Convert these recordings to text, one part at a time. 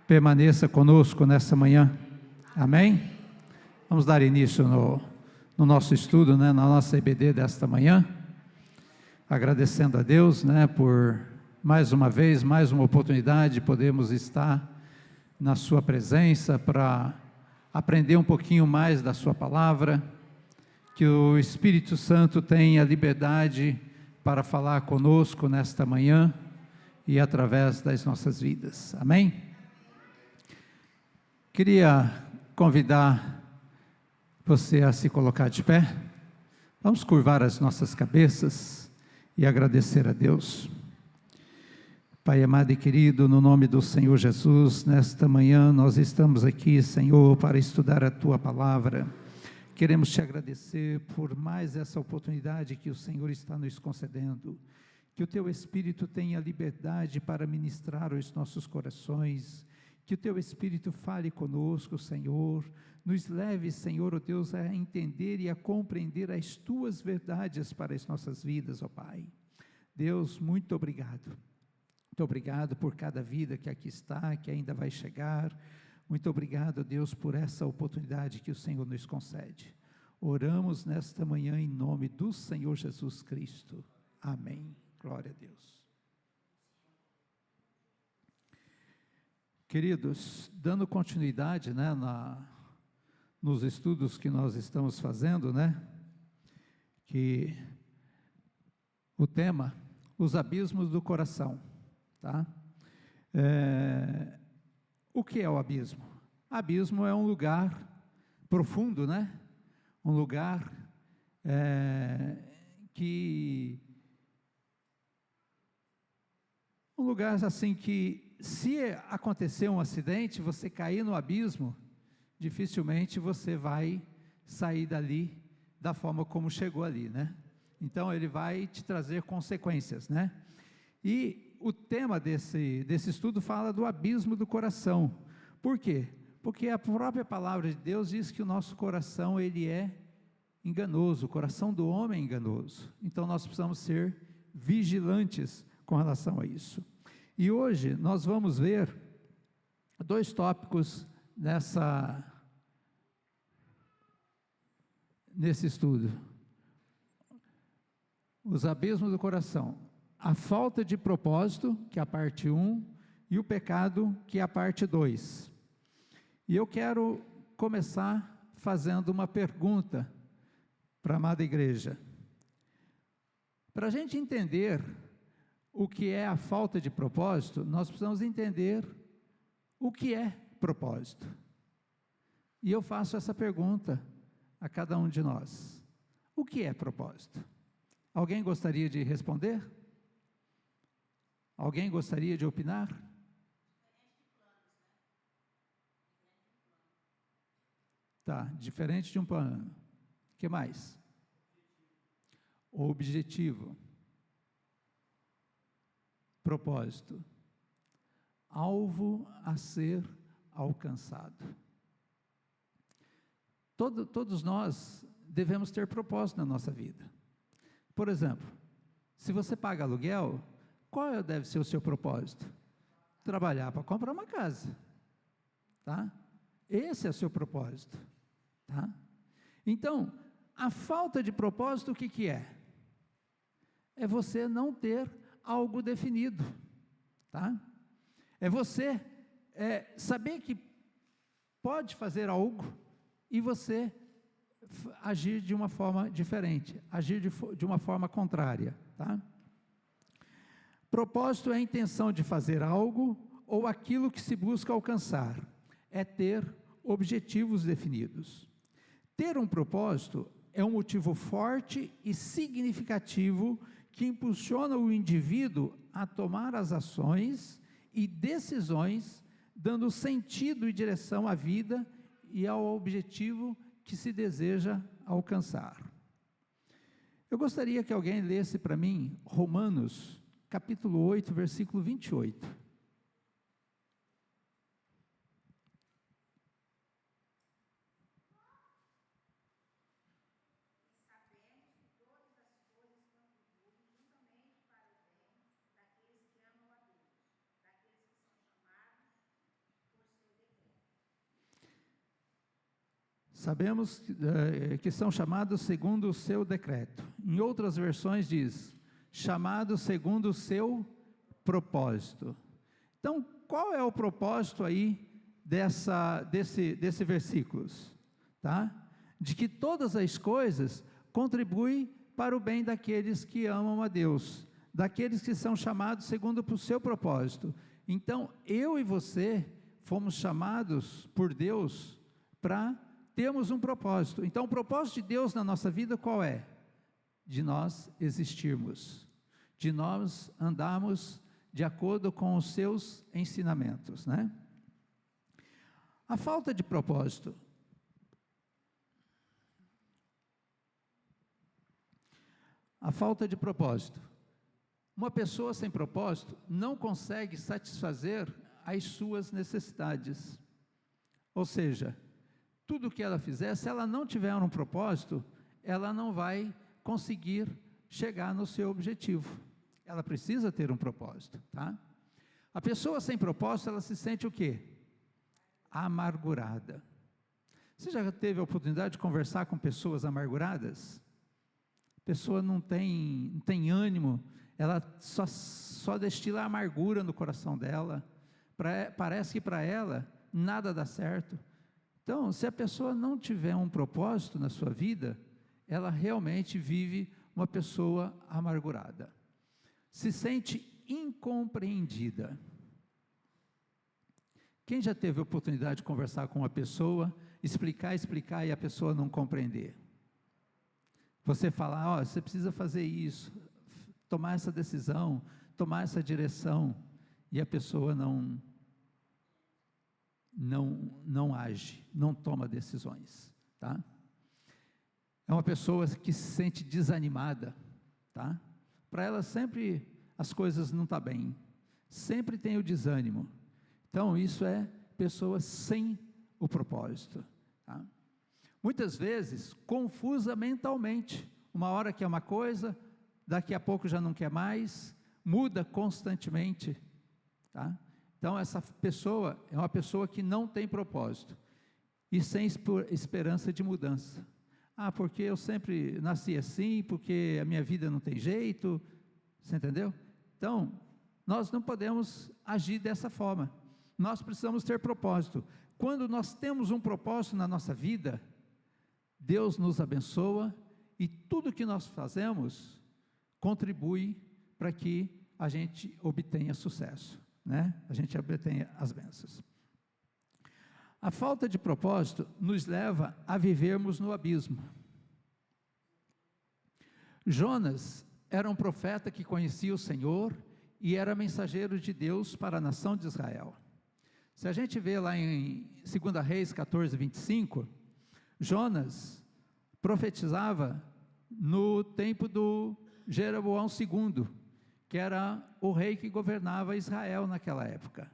permaneça conosco nessa manhã, amém? Vamos dar início no nosso estudo, na nossa EBD desta manhã, agradecendo a Deus, por mais uma vez, mais uma oportunidade, podemos estar na sua presença para aprender um pouquinho mais da sua palavra, que o Espírito Santo tenha liberdade para falar conosco nesta manhã e através das nossas vidas, amém? Queria convidar você a se colocar de pé. Vamos curvar as nossas cabeças e agradecer a Deus. Pai amado e querido, no nome do Senhor Jesus, nesta manhã nós estamos aqui, Senhor, para estudar a Tua palavra. Queremos Te agradecer por mais essa oportunidade que o Senhor está nos concedendo. Que o Teu Espírito tenha liberdade para ministrar aos nossos corações. Que o Teu Espírito fale conosco, Senhor, nos leve, Senhor, ó Deus, a entender e a compreender as Tuas verdades para as nossas vidas, ó Pai. Deus, muito obrigado. Muito obrigado por cada vida que aqui está, que ainda vai chegar. Muito obrigado, Deus, por essa oportunidade que o Senhor nos concede. Oramos nesta manhã em nome do Senhor Jesus Cristo. Amém. Glória a Deus. Queridos, dando continuidade, nos estudos que nós estamos fazendo, que o tema, os abismos do coração, tá? O que é o abismo? Abismo é um lugar profundo, Um lugar um lugar assim que, se acontecer um acidente, você cair no abismo, dificilmente você vai sair dali da forma como chegou ali, Então, ele vai te trazer consequências, E o tema desse estudo fala do abismo do coração. Por quê? Porque a própria palavra de Deus diz que o nosso coração, ele é enganoso, o coração do homem é enganoso. Então, nós precisamos ser vigilantes com relação a isso. E hoje nós vamos ver dois tópicos nesse estudo. Os abismos do coração. A falta de propósito, que é a parte 1, e o pecado, que é a parte 2. E eu quero começar fazendo uma pergunta para a amada igreja. Para a gente entender o que é a falta de propósito, nós precisamos entender o que é propósito. E eu faço essa pergunta a cada um de nós. O que é propósito? Alguém gostaria de responder? Alguém gostaria de opinar? Tá, diferente de um plano. O que mais? Objetivo. Propósito. Alvo a ser alcançado. Todos nós devemos ter propósito na nossa vida. Por exemplo, se você paga aluguel, qual deve ser o seu propósito? Trabalhar para comprar uma casa, tá? Esse é o seu propósito, tá? Então, a falta de propósito, o que é? É você não ter algo definido, tá? É você saber que pode fazer algo e você agir de uma forma diferente, agir de uma forma contrária, tá? Propósito é a intenção de fazer algo ou aquilo que se busca alcançar, é ter objetivos definidos. Ter um propósito é um motivo forte e significativo que impulsiona o indivíduo a tomar as ações e decisões, dando sentido e direção à vida e ao objetivo que se deseja alcançar. Eu gostaria que alguém lesse para mim Romanos, capítulo 8, versículo 28. Sabemos que são chamados segundo o seu decreto. Em outras versões diz, chamados segundo o seu propósito. Então, qual é o propósito aí desse versículos? Tá? De que todas as coisas contribuem para o bem daqueles que amam a Deus, daqueles que são chamados segundo o seu propósito. Então, eu e você fomos chamados por Deus para termos um propósito. Então, o propósito de Deus na nossa vida qual é? De nós existirmos, de nós andarmos de acordo com os seus ensinamentos, né? A falta de propósito. A falta de propósito. Uma pessoa sem propósito não consegue satisfazer as suas necessidades. Ou seja, tudo que ela fizer, se ela não tiver um propósito, ela não vai conseguir chegar no seu objetivo. Ela precisa ter um propósito, tá? A pessoa sem propósito, ela se sente o quê? Amargurada. Você já teve a oportunidade de conversar com pessoas amarguradas? A pessoa não tem ânimo, ela só destila amargura no coração dela, parece que para ela nada dá certo. Então, se a pessoa não tiver um propósito na sua vida, ela realmente vive uma pessoa amargurada. Se sente incompreendida. Quem já teve a oportunidade de conversar com uma pessoa, explicar e a pessoa não compreender? Você falar, você precisa fazer isso, tomar essa decisão, tomar essa direção, e a pessoa não age, não toma decisões, tá? É uma pessoa que se sente desanimada, tá? Para ela sempre as coisas não estão bem, sempre tem o desânimo. Então isso é pessoa sem o propósito, tá? Muitas vezes confusa mentalmente, uma hora quer uma coisa, daqui a pouco já não quer mais, muda constantemente, tá? Então essa pessoa é uma pessoa que não tem propósito e sem esperança de mudança. Porque eu sempre nasci assim, porque a minha vida não tem jeito, você entendeu? Então, nós não podemos agir dessa forma, nós precisamos ter propósito. Quando nós temos um propósito na nossa vida, Deus nos abençoa e tudo que nós fazemos contribui para que a gente obtenha sucesso, né? A gente obtenha as bênçãos. A falta de propósito nos leva a vivermos no abismo. Jonas era um profeta que conhecia o Senhor e era mensageiro de Deus para a nação de Israel. Se a gente vê lá em 2 Reis 14, 25, Jonas profetizava no tempo do Jeroboão II, que era o rei que governava Israel naquela época.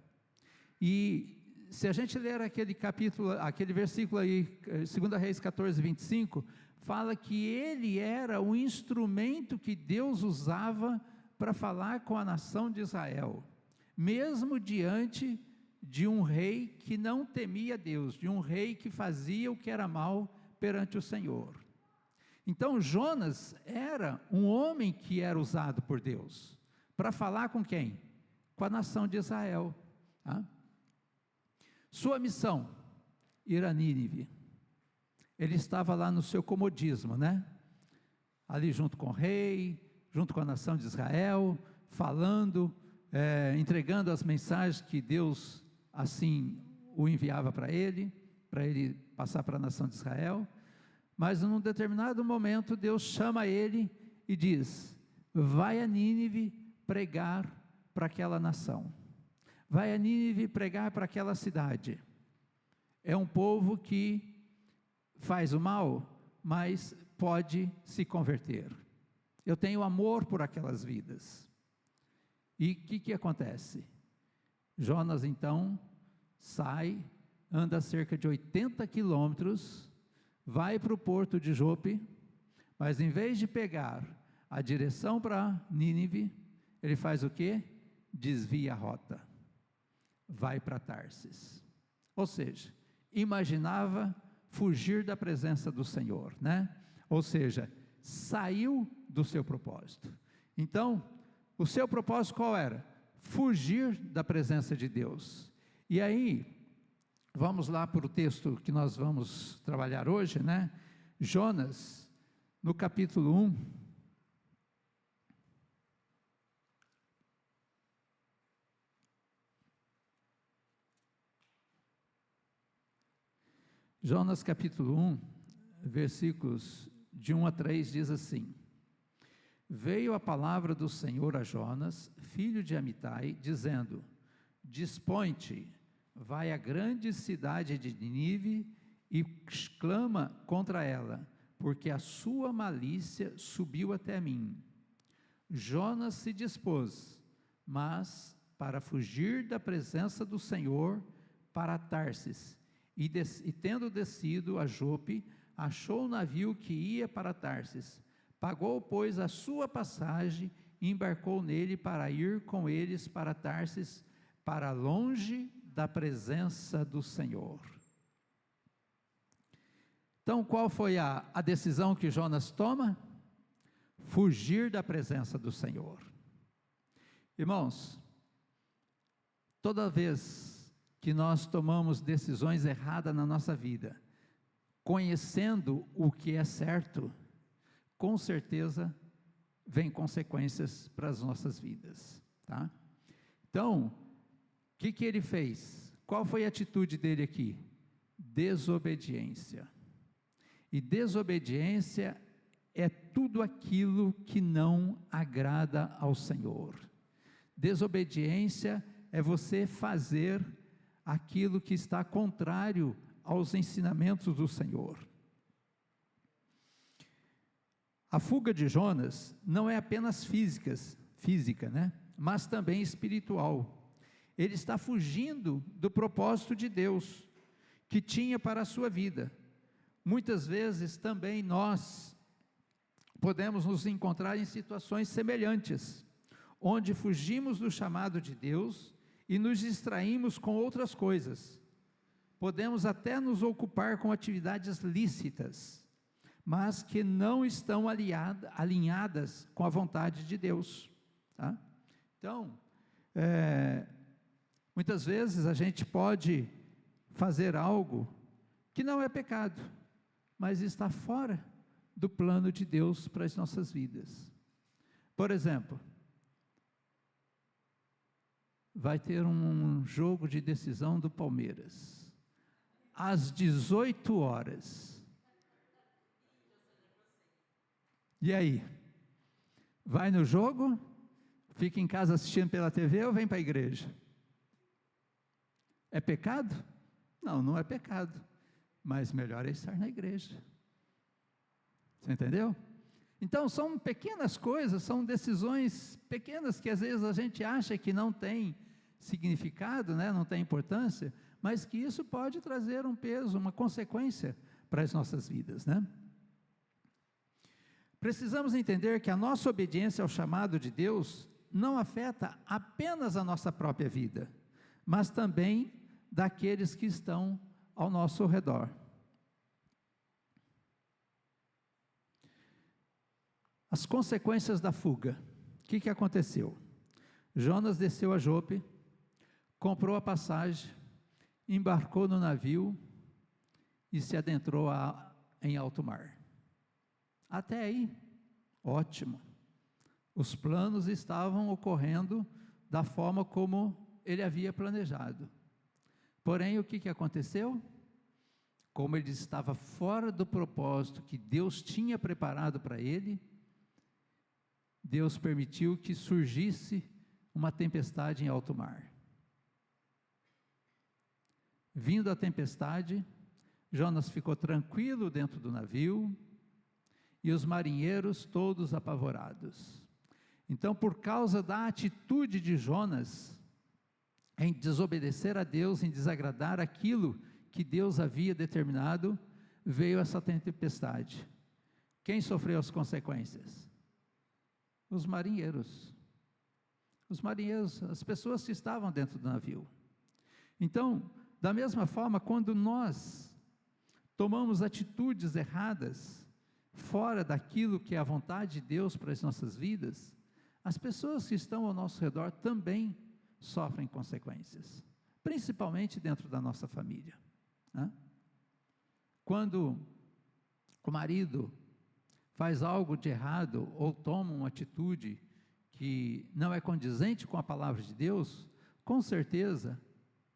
E se a gente ler aquele versículo aí, 2 Reis 14, 25, fala que ele era o instrumento que Deus usava para falar com a nação de Israel, mesmo diante de um rei que não temia Deus, de um rei que fazia o que era mal perante o Senhor. Então Jonas era um homem que era usado por Deus, para falar com quem? Com a nação de Israel, tá? Sua missão, ir a Nínive. Ele estava lá no seu comodismo, né? Ali junto com o rei, junto com a nação de Israel, falando, entregando as mensagens que Deus assim o enviava para ele passar para a nação de Israel. Mas num determinado momento Deus chama ele e diz: vai a Nínive pregar para aquela nação. Vai a Nínive pregar para aquela cidade. É um povo que faz o mal, mas pode se converter. Eu tenho amor por aquelas vidas. E o que acontece? Jonas então sai, anda cerca de 80 quilômetros, vai para o porto de Jope, mas em vez de pegar a direção para Nínive, ele faz o quê? Desvia a rota. Vai para Tarsis. Ou seja, imaginava fugir da presença do Senhor, né? Ou seja, saiu do seu propósito. Então, o seu propósito qual era? Fugir da presença de Deus. E aí, vamos lá para o texto que nós vamos trabalhar hoje, né? Jonas, no capítulo 1. Jonas capítulo 1, versículos de 1 a 3 diz assim: Veio a palavra do Senhor a Jonas, filho de Amitai, dizendo: Dispõe-te, vai à grande cidade de Nínive e clama contra ela, porque a sua malícia subiu até mim. Jonas se dispôs, mas para fugir da presença do Senhor, para Tarsis, e tendo descido a Jope, achou o navio que ia para Tarsis. Pagou, pois, a sua passagem e embarcou nele para ir com eles para Tarsis, para longe da presença do Senhor. Então, qual foi a decisão que Jonas toma? Fugir da presença do Senhor. Irmãos, toda vez que nós tomamos decisões erradas na nossa vida, conhecendo o que é certo, com certeza vem consequências para as nossas vidas, tá? Então, o que ele fez? Qual foi a atitude dele aqui? Desobediência. E desobediência é tudo aquilo que não agrada ao Senhor. Desobediência é você fazer aquilo que está contrário aos ensinamentos do Senhor. A fuga de Jonas não é apenas física, né? Mas também espiritual. Ele está fugindo do propósito de Deus, que tinha para a sua vida. Muitas vezes também nós podemos nos encontrar em situações semelhantes, onde fugimos do chamado de Deus e nos distraímos com outras coisas. Podemos até nos ocupar com atividades lícitas, mas que não estão alinhadas com a vontade de Deus, tá? Então, muitas vezes a gente pode fazer algo que não é pecado, mas está fora do plano de Deus para as nossas vidas. Por exemplo, vai ter um jogo de decisão do Palmeiras, às 18 horas. E aí? Vai no jogo? Fica em casa assistindo pela TV ou vem para a igreja? É pecado? Não, não é pecado, mas melhor é estar na igreja. Você entendeu? Então são pequenas coisas, são decisões pequenas que às vezes a gente acha que não tem significado, né? Não tem importância, mas que isso pode trazer um peso, uma consequência para as nossas vidas, né? Precisamos entender que a nossa obediência ao chamado de Deus não afeta apenas a nossa própria vida, mas também daqueles que estão ao nosso redor. As consequências da fuga. O que aconteceu? Jonas desceu a Jope, comprou a passagem, embarcou no navio e se adentrou em alto mar. Até aí, ótimo. Os planos estavam ocorrendo da forma como ele havia planejado. Porém, o que aconteceu? Como ele estava fora do propósito que Deus tinha preparado para ele, Deus permitiu que surgisse uma tempestade em alto mar. Vindo a tempestade, Jonas ficou tranquilo dentro do navio, e os marinheiros todos apavorados. Então, por causa da atitude de Jonas, em desobedecer a Deus, em desagradar aquilo que Deus havia determinado, veio essa tempestade. Quem sofreu as consequências? Os marinheiros. Os marinheiros, as pessoas que estavam dentro do navio. Então, da mesma forma, quando nós tomamos atitudes erradas, fora daquilo que é a vontade de Deus para as nossas vidas, as pessoas que estão ao nosso redor também sofrem consequências, principalmente dentro da nossa família, né? Quando o marido faz algo de errado ou toma uma atitude que não é condizente com a palavra de Deus, com certeza,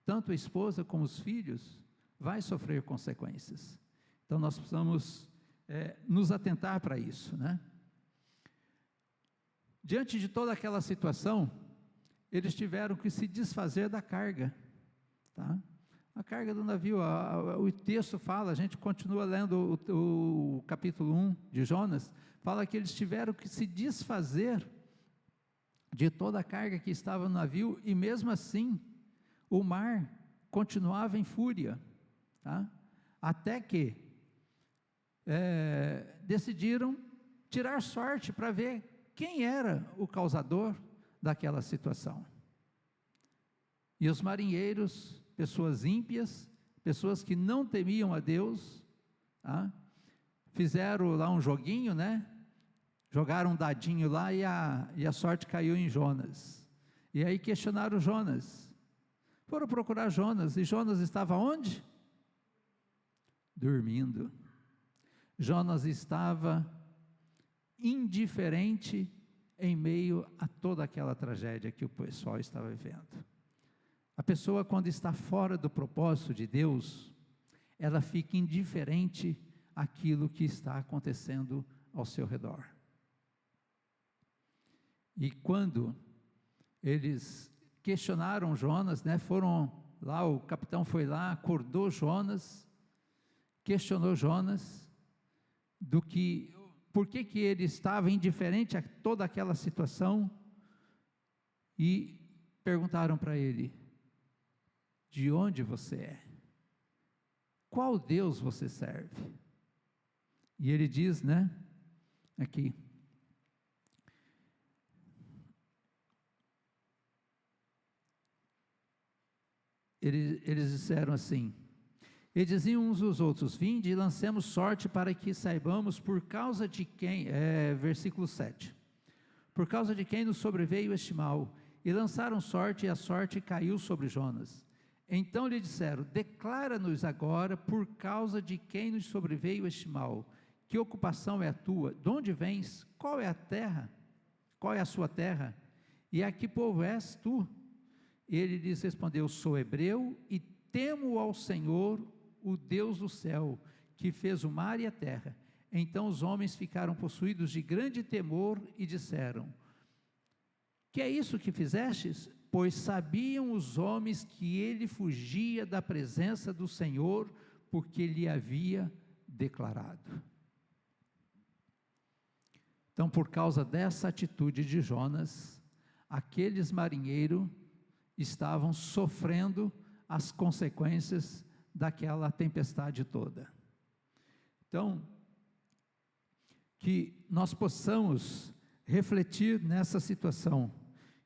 tanto a esposa como os filhos vai sofrer consequências. Então nós precisamos nos atentar para isso, né? Diante de toda aquela situação, eles tiveram que se desfazer da carga, tá? A carga do navio, o texto fala, a gente continua lendo o capítulo 1 de Jonas, fala que eles tiveram que se desfazer de toda a carga que estava no navio, e mesmo assim, o mar continuava em fúria, tá? Até que decidiram tirar sorte para ver quem era o causador daquela situação. E os marinheiros, pessoas ímpias, pessoas que não temiam a Deus, tá? Fizeram lá um joguinho, né? Jogaram um dadinho lá e a sorte caiu em Jonas. E aí questionaram Jonas. Foram procurar Jonas, e Jonas estava onde? Dormindo. Jonas estava indiferente em meio a toda aquela tragédia que o pessoal estava vivendo. A pessoa, quando está fora do propósito de Deus, ela fica indiferente àquilo que está acontecendo ao seu redor. E quando eles questionaram Jonas, né, foram lá, o capitão foi lá, acordou Jonas, questionou Jonas, por que ele estava indiferente a toda aquela situação, e perguntaram para ele: de onde você é? Qual Deus você serve? E ele diz, né, aqui, eles disseram assim, e diziam uns aos outros: vinde e lancemos sorte para que saibamos por causa de quem, versículo 7, por causa de quem nos sobreveio este mal. E lançaram sorte, e a sorte caiu sobre Jonas. Então lhe disseram: declara-nos agora por causa de quem nos sobreveio este mal. Que ocupação é a tua? De onde vens? Qual é a terra? Qual é a sua terra? E a que povo és tu? Ele lhes respondeu: sou hebreu e temo ao Senhor, o Deus do céu, que fez o mar e a terra. Então os homens ficaram possuídos de grande temor e disseram: que é isso que fizestes? Pois sabiam os homens que ele fugia da presença do Senhor, porque lhe havia declarado. Então, por causa dessa atitude de Jonas, aqueles marinheiros estavam sofrendo as consequências daquela tempestade toda. Então, que nós possamos refletir nessa situação,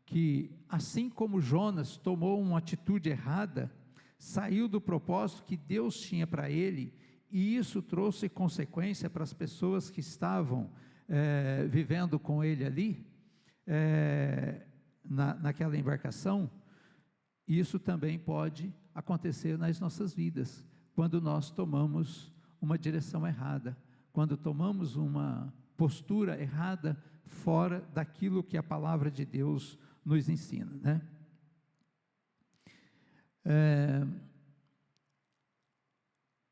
que assim como Jonas tomou uma atitude errada, saiu do propósito que Deus tinha para ele, e isso trouxe consequência para as pessoas que estavam vivendo com ele ali, naquela embarcação. Isso também pode acontecer nas nossas vidas, quando nós tomamos uma direção errada, quando tomamos uma postura errada, fora daquilo que a palavra de Deus nos ensina, né?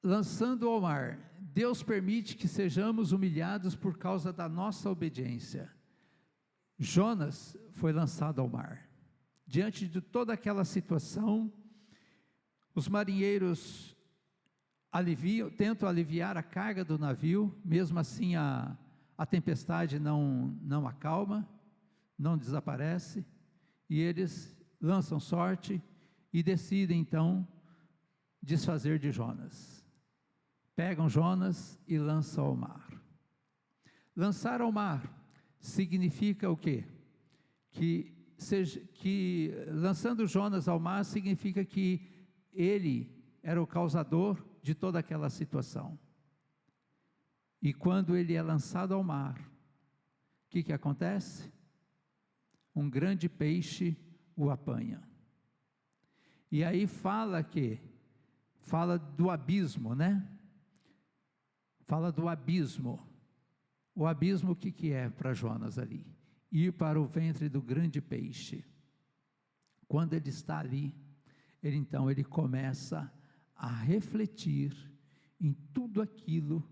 Lançando ao mar, Deus permite que sejamos humilhados por causa da nossa obediência. Jonas foi lançado ao mar. Diante de toda aquela situação, os marinheiros tentam aliviar a carga do navio, mesmo assim a tempestade não acalma, não desaparece, e eles lançam sorte e decidem então desfazer de Jonas. Pegam Jonas e lançam ao mar. Lançar ao mar significa o quê? Que lançando Jonas ao mar significa que ele era o causador de toda aquela situação. E quando ele é lançado ao mar, o que acontece? Um grande peixe o apanha. E aí fala do abismo, né? Fala do abismo. O abismo, o que é para Jonas ali? Ir para o ventre do grande peixe. Quando ele está ali, então ele começa a refletir em tudo aquilo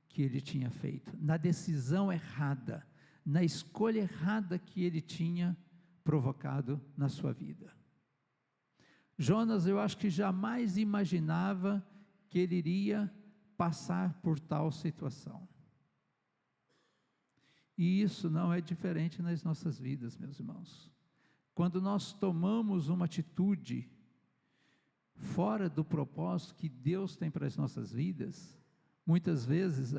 que ele tinha feito, na decisão errada, na escolha errada que ele tinha provocado na sua vida. Jonas, eu acho que jamais imaginava que ele iria passar por tal situação. E isso não é diferente nas nossas vidas, meus irmãos. Quando nós tomamos uma atitude fora do propósito que Deus tem para as nossas vidas, muitas vezes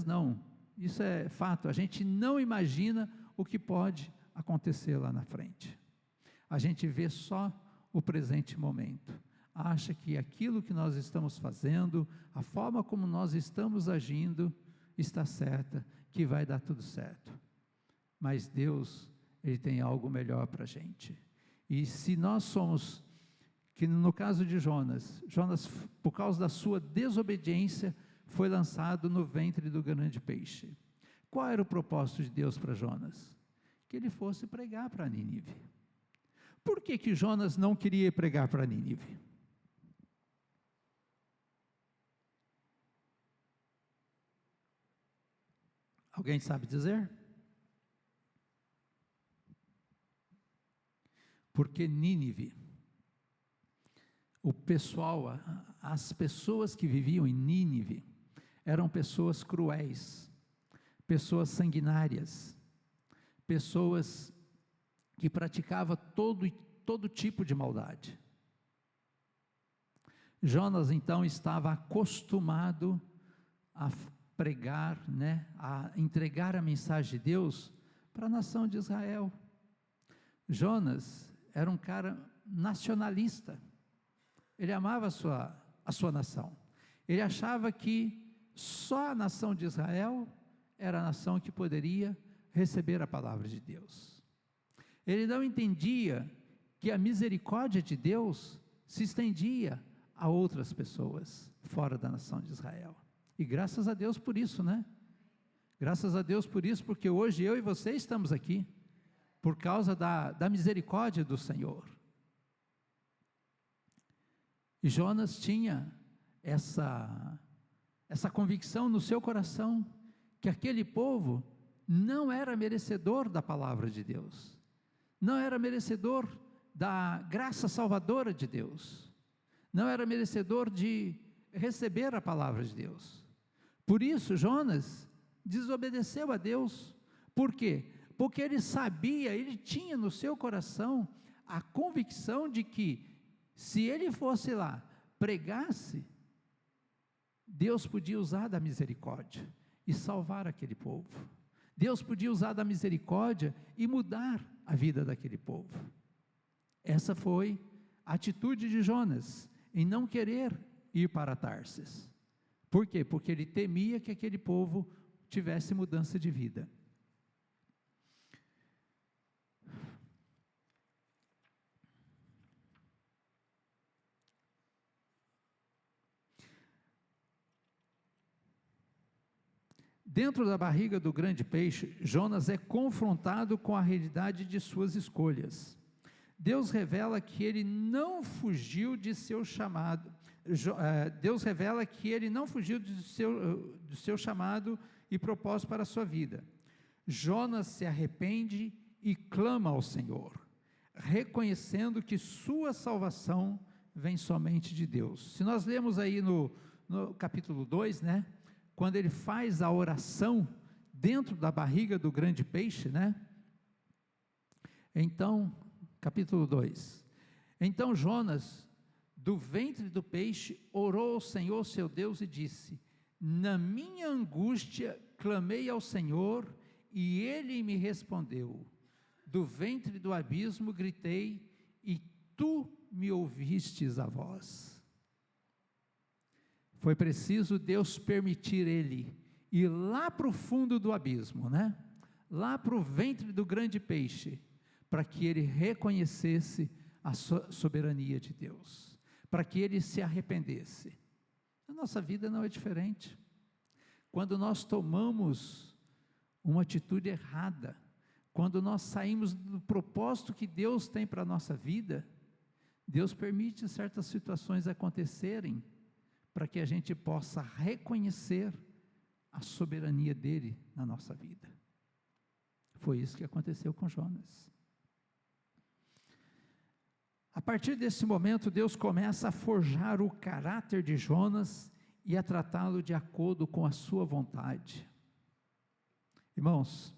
não, isso é fato, a gente não imagina o que pode acontecer lá na frente. A gente vê só o presente momento, acha que aquilo que nós estamos fazendo, a forma como nós estamos agindo, está certa, que vai dar tudo certo. Mas Deus, Ele tem algo melhor para a gente. E se nós somos, que no caso de Jonas, por causa da sua desobediência, foi lançado no ventre do grande peixe. Qual era o propósito de Deus para Jonas? Que ele fosse pregar para Nínive. Por que Jonas não queria pregar para Nínive? Alguém sabe dizer? Porque Nínive, o pessoal, as pessoas que viviam em Nínive, eram pessoas cruéis, pessoas sanguinárias, pessoas que praticavam todo tipo de maldade. Jonas então estava acostumado a pregar, a entregar a mensagem de Deus para a nação de Israel. Jonas era um cara nacionalista, ele amava a sua nação, ele achava que só a nação de Israel era a nação que poderia receber a palavra de Deus. Ele não entendia que a misericórdia de Deus se estendia a outras pessoas fora da nação de Israel. E graças a Deus por isso, Graças a Deus por isso, porque hoje eu e você estamos aqui, por causa da misericórdia do Senhor. E Jonas tinha essa convicção no seu coração, que aquele povo não era merecedor da palavra de Deus, não era merecedor da graça salvadora de Deus, não era merecedor de receber a palavra de Deus. Por isso Jonas desobedeceu a Deus. Por quê? Porque ele sabia, ele tinha no seu coração a convicção de que se ele fosse lá, pregasse, Deus podia usar da misericórdia e salvar aquele povo. Deus podia usar da misericórdia e mudar a vida daquele povo. Essa foi a atitude de Jonas, em não querer ir para Tarsis. Por quê? Porque ele temia que aquele povo tivesse mudança de vida. Dentro da barriga do grande peixe, Jonas é confrontado com a realidade de suas escolhas. Deus revela que ele não fugiu de seu chamado. Deus revela que ele não fugiu do seu chamado e propósito para a sua vida. Jonas se arrepende e clama ao Senhor, reconhecendo que sua salvação vem somente de Deus. Se nós lemos aí no capítulo 2, quando ele faz a oração dentro da barriga do grande peixe, então, capítulo 2, então Jonas, do ventre do peixe, orou ao Senhor seu Deus e disse: na minha angústia clamei ao Senhor, e Ele me respondeu. Do ventre do abismo gritei, e Tu me ouvistes a voz. Foi preciso Deus permitir ele ir lá para o fundo do abismo, né? Lá para o ventre do grande peixe, para que ele reconhecesse a soberania de Deus, para que ele se arrependesse. A nossa vida não é diferente. Quando nós tomamos uma atitude errada, quando nós saímos do propósito que Deus tem para a nossa vida, Deus permite certas situações acontecerem, para que a gente possa reconhecer a soberania dele na nossa vida. Foi isso que aconteceu com Jonas. A partir desse momento, Deus começa a forjar o caráter de Jonas e a tratá-lo de acordo com a sua vontade. Irmãos,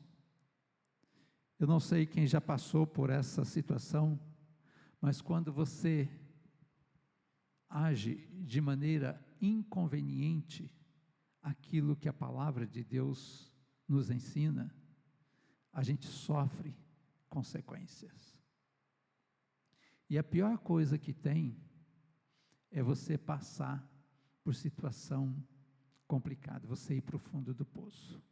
eu não sei quem já passou por essa situação, mas quando você age de maneira inconveniente aquilo que a palavra de Deus nos ensina, a gente sofre consequências. E a pior coisa que tem é você passar por situação complicada, você ir para o fundo do poço.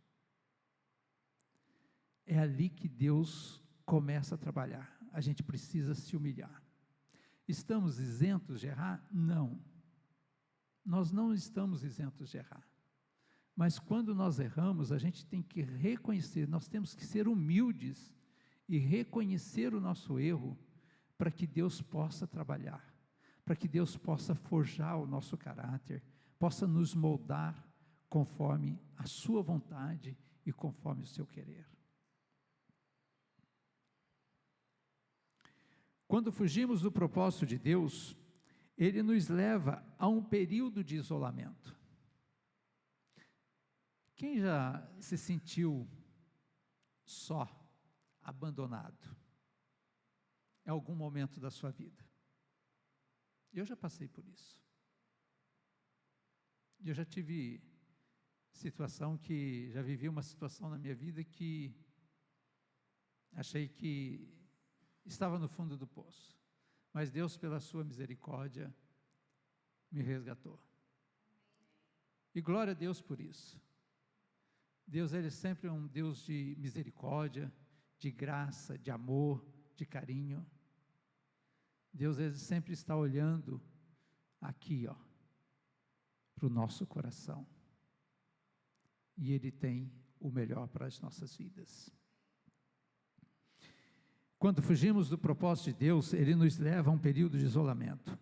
É ali que Deus começa a trabalhar. A gente precisa se humilhar. Estamos isentos de errar? Não. Nós não estamos isentos de errar. Mas quando nós erramos, a gente tem que reconhecer, nós temos que ser humildes e reconhecer o nosso erro, para que Deus possa trabalhar, para que Deus possa forjar o nosso caráter, possa nos moldar conforme a sua vontade e conforme o seu querer. Quando fugimos do propósito de Deus, Ele nos leva a um período de isolamento. Quem já se sentiu só, abandonado, em algum momento da sua vida? Eu já passei por isso. Eu já tive já vivi uma situação na minha vida que achei que estava no fundo do poço, mas Deus, pela sua misericórdia, me resgatou. E glória a Deus por isso. Deus, Ele sempre é um Deus de misericórdia, de graça, de amor, de carinho. Deus, Ele sempre está olhando aqui, para o nosso coração, e Ele tem o melhor para as nossas vidas. Quando fugimos do propósito de Deus, Ele nos leva a um período de isolamento.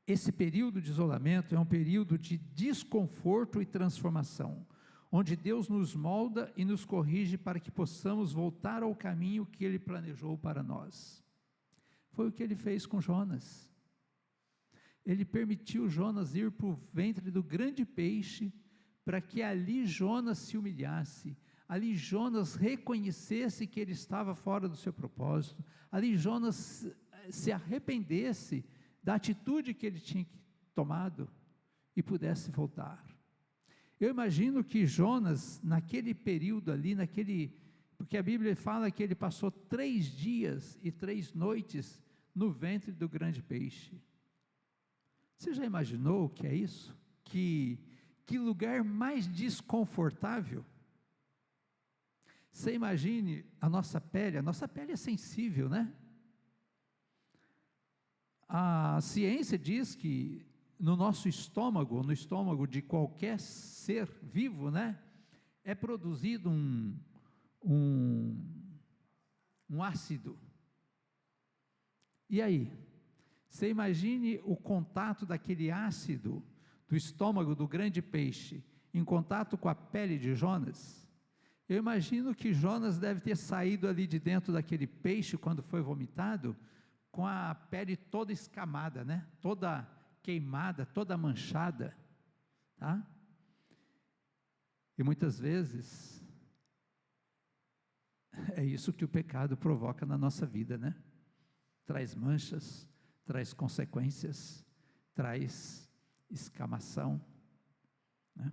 Esse período de isolamento é um período de desconforto e transformação, onde Deus nos molda e nos corrige para que possamos voltar ao caminho que Ele planejou para nós. Foi o que Ele fez com Jonas. Ele permitiu Jonas ir para o ventre do grande peixe, para que ali Jonas se humilhasse, ali Jonas reconhecesse que ele estava fora do seu propósito, ali Jonas se arrependesse da atitude que ele tinha tomado e pudesse voltar. Eu imagino que Jonas, naquele período ali, porque a Bíblia fala que ele passou 3 dias e 3 noites no ventre do grande peixe. Você já imaginou o que é isso? Que lugar mais desconfortável? Você imagine a nossa pele é sensível, né? A ciência diz que no nosso estômago, no estômago de qualquer ser vivo, né, é produzido um ácido. E aí? Você imagine o contato daquele ácido do estômago do grande peixe em contato com a pele de Jonas. Eu imagino que Jonas deve ter saído ali de dentro daquele peixe quando foi vomitado, com a pele toda escamada, né? Toda queimada, toda manchada, tá? E muitas vezes é isso que o pecado provoca na nossa vida, né? Traz manchas, traz consequências, traz escamação, né?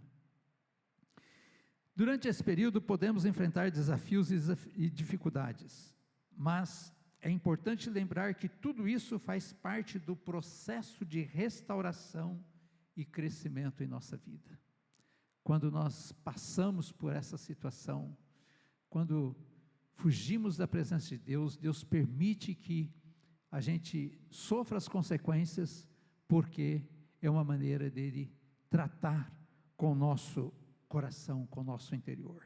Durante esse período podemos enfrentar desafios e dificuldades, mas é importante lembrar que tudo isso faz parte do processo de restauração e crescimento em nossa vida. Quando nós passamos por essa situação, quando fugimos da presença de Deus, Deus permite que a gente sofra as consequências, porque é uma maneira dele tratar com o nosso coração, com o nosso interior.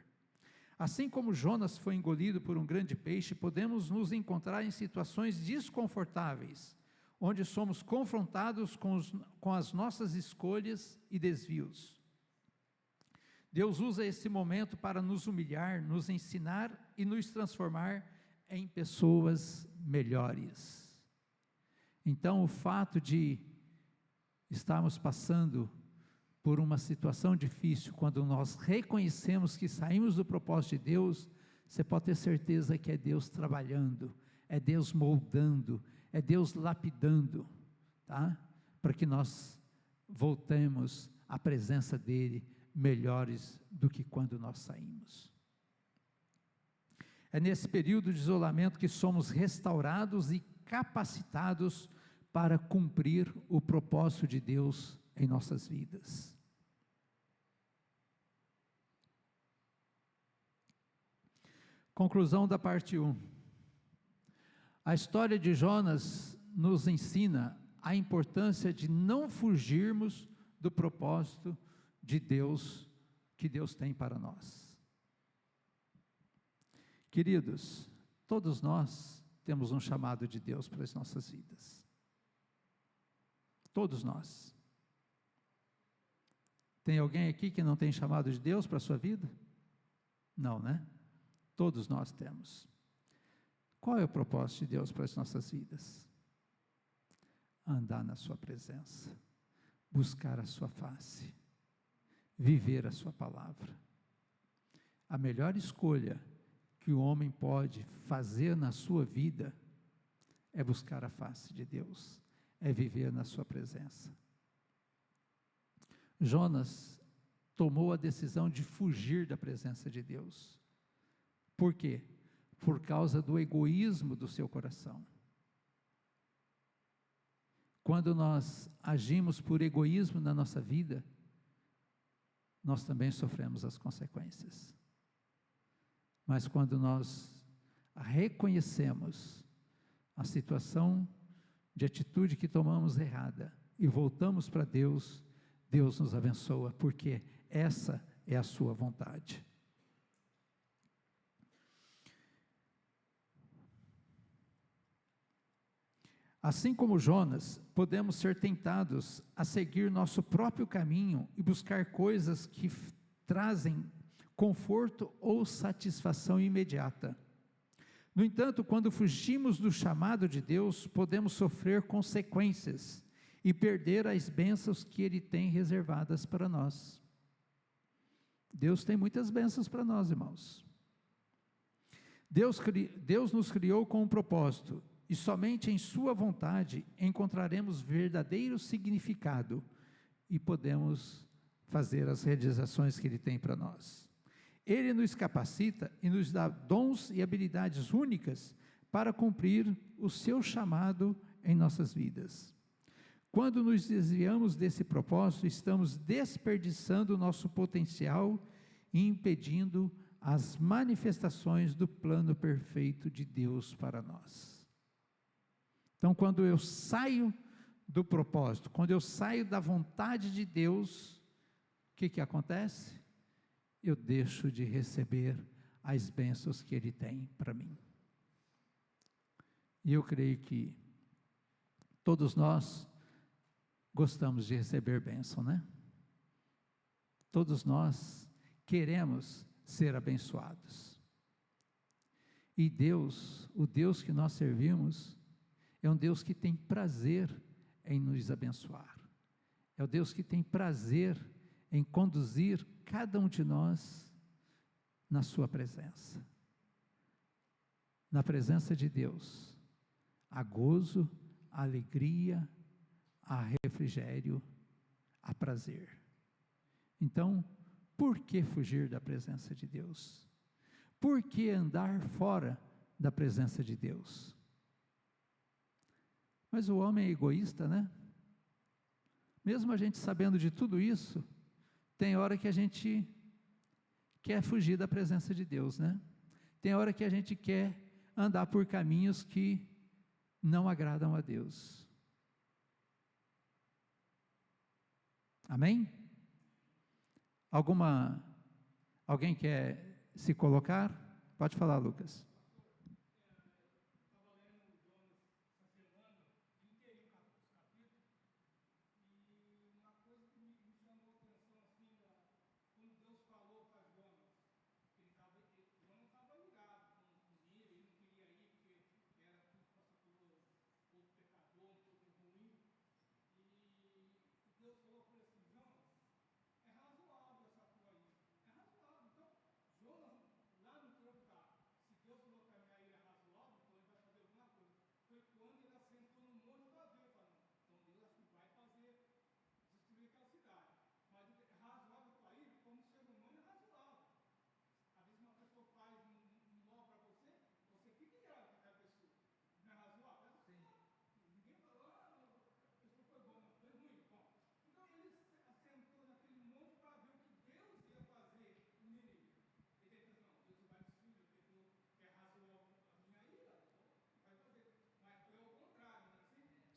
Assim como Jonas foi engolido por um grande peixe, podemos nos encontrar em situações desconfortáveis, onde somos confrontados com as nossas escolhas e desvios. Deus usa esse momento para nos humilhar, nos ensinar e nos transformar em pessoas melhores. Então, o fato de estarmos passando por uma situação difícil, quando nós reconhecemos que saímos do propósito de Deus, você pode ter certeza que é Deus trabalhando, é Deus moldando, é Deus lapidando, tá? Para que nós voltemos à presença dEle, melhores do que quando nós saímos. É nesse período de isolamento que somos restaurados e capacitados para cumprir o propósito de Deus em nossas vidas. Conclusão da parte 1. A história de Jonas nos ensina a importância de não fugirmos do propósito de Deus, que Deus tem para nós. Queridos, todos nós temos um chamado de Deus para as nossas vidas. Todos nós. Tem alguém aqui que não tem chamado de Deus para a sua vida? Não, né? Todos nós temos. Qual é o propósito de Deus para as nossas vidas? Andar na sua presença, buscar a sua face, viver a sua palavra. A melhor escolha que o homem pode fazer na sua vida é buscar a face de Deus, é viver na sua presença. Jonas tomou a decisão de fugir da presença de Deus. Por quê? Por causa do egoísmo do seu coração. Quando nós agimos por egoísmo na nossa vida, nós também sofremos as consequências. Mas quando nós reconhecemos a situação de atitude que tomamos errada e voltamos para Deus, Deus nos abençoa, porque essa é a sua vontade. Assim como Jonas, podemos ser tentados a seguir nosso próprio caminho e buscar coisas que trazem conforto ou satisfação imediata. No entanto, quando fugimos do chamado de Deus, podemos sofrer consequências e perder as bênçãos que Ele tem reservadas para nós. Deus tem muitas bênçãos para nós, irmãos. Deus nos criou com um propósito, e somente em sua vontade encontraremos verdadeiro significado e podemos fazer as realizações que Ele tem para nós. Ele nos capacita e nos dá dons e habilidades únicas para cumprir o seu chamado em nossas vidas. Quando nos desviamos desse propósito, estamos desperdiçando o nosso potencial e impedindo as manifestações do plano perfeito de Deus para nós. Então, quando eu saio do propósito, quando eu saio da vontade de Deus, o que acontece? Eu deixo de receber as bênçãos que Ele tem para mim. E eu creio que todos nós gostamos de receber bênção, né? Todos nós queremos ser abençoados. E Deus, o Deus que nós servimos, é um Deus que tem prazer em nos abençoar. É o Deus que tem prazer em conduzir cada um de nós na sua presença. Na presença de Deus, há gozo, há alegria, há refrigério, há prazer. Então, por que fugir da presença de Deus? Por que andar fora da presença de Deus? Mas o homem é egoísta, né? mesmo a gente sabendo de tudo isso, tem hora que a gente quer fugir da presença de Deus, né? Tem hora que a gente quer andar por caminhos que não agradam a Deus. Amém? Alguém quer se colocar? Pode falar, Lucas.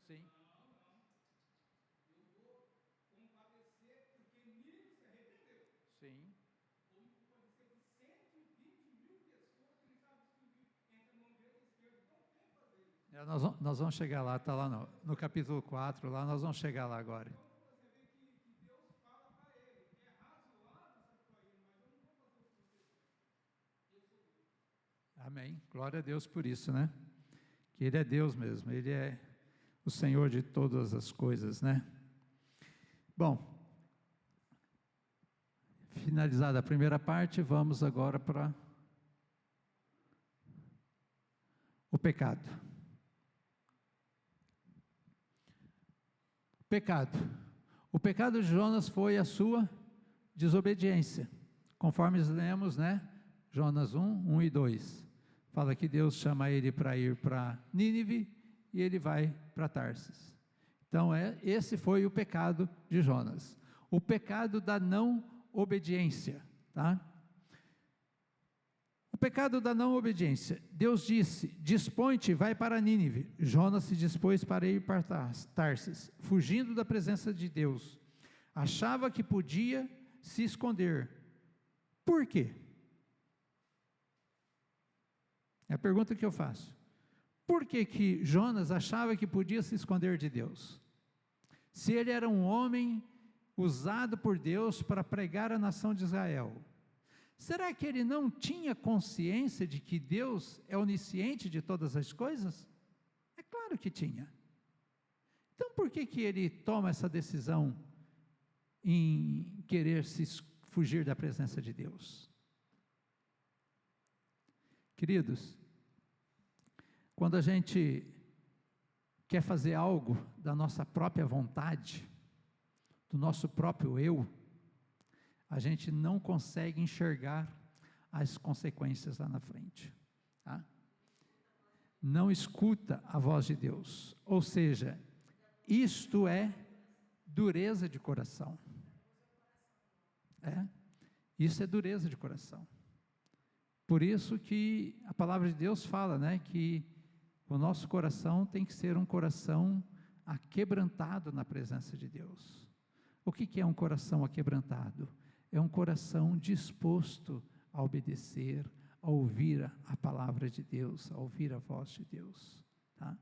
Sim. Sim. Nós vamos chegar lá, está lá no capítulo 4, lá nós vamos chegar lá agora. Amém, glória a Deus por isso, né? Que Ele é Deus mesmo, Ele é o Senhor de todas as coisas, né? Bom, finalizada a primeira parte, vamos agora para o pecado. Pecado. O pecado de Jonas foi a sua desobediência, conforme lemos, né? Jonas 1 e 2. Fala que Deus chama ele para ir para Nínive e ele vai para Tarsis. Então, esse foi o pecado de Jonas. O pecado da não obediência, tá? O pecado da não obediência. Deus disse: dispõe-te, vai para Nínive. Jonas se dispôs para ir para Tarsis, fugindo da presença de Deus. Achava que podia se esconder. Por quê? É a pergunta que eu faço. Por que Jonas achava que podia se esconder de Deus? Se ele era um homem usado por Deus para pregar a nação de Israel, será que ele não tinha consciência de que Deus é onisciente de todas as coisas? É claro que tinha. Então por que ele toma essa decisão em querer fugir da presença de Deus? Queridos, quando a gente quer fazer algo da nossa própria vontade, do nosso próprio eu, a gente não consegue enxergar as consequências lá na frente, tá? Não escuta a voz de Deus, ou seja, isto é dureza de coração, isso é dureza de coração. Por isso que a palavra de Deus fala, né, que o nosso coração tem que ser um coração aquebrantado na presença de Deus. O que é um coração aquebrantado? É um coração disposto a obedecer, a ouvir a palavra de Deus, a ouvir a voz de Deus, tá?